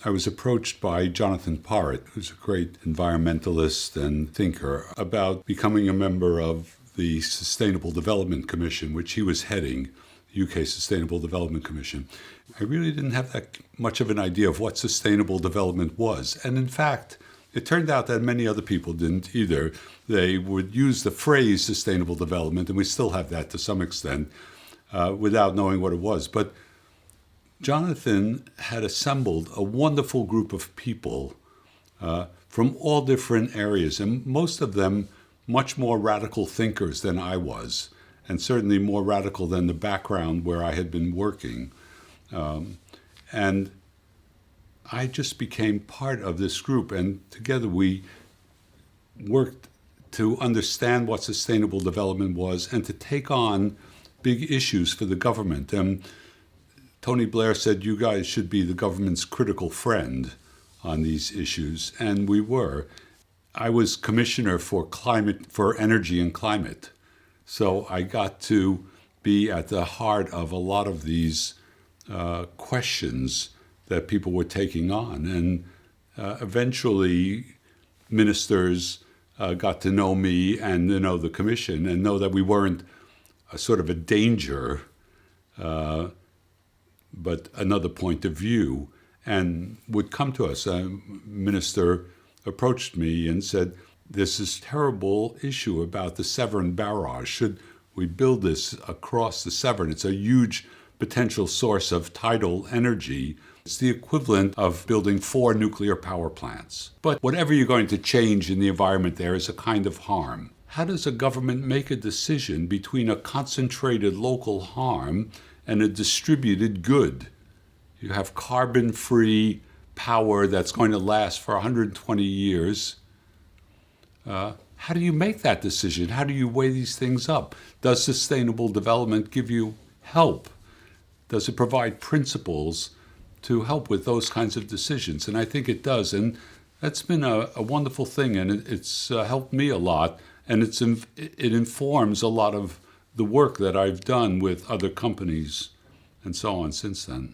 I was approached by Jonathan Porritt, who's a great environmentalist and thinker, about becoming a member of the Sustainable Development Commission, which he was heading, the UK Sustainable Development Commission. I really didn't have that much of an idea of what sustainable development was. And in fact, it turned out that many other people didn't either. They would use the phrase sustainable development, and we still have that to some extent, without knowing what it was. But Jonathan had assembled a wonderful group of people from all different areas, and most of them much more radical thinkers than I was, and certainly more radical than the background where I had been working. And I just became part of this group, and together we worked to understand what sustainable development was and to take on big issues for the government. Tony Blair said, you guys should be the government's critical friend on these issues, and we were. I was commissioner for energy and climate, so I got to be at the heart of a lot of these questions that people were taking on. And eventually, ministers got to know me and to know the commission and know that we weren't a sort of a danger, but another point of view, and would come to us. A minister approached me and said, there's this terrible issue about the Severn barrage. Should we build this across the Severn? It's a huge potential source of tidal energy. It's the equivalent of building 4 nuclear power plants. But whatever you're going to change in the environment there is a kind of harm. How does a government make a decision between a concentrated local harm and a distributed good? You have carbon-free power that's going to last for 120 years. How do you make that decision? How do you weigh these things up? Does sustainable development give you help? Does it provide principles to help with those kinds of decisions? And I think it does. And that's been a wonderful thing, and it's helped me a lot. And it informs a lot of the work that I've done with other companies and so on since then.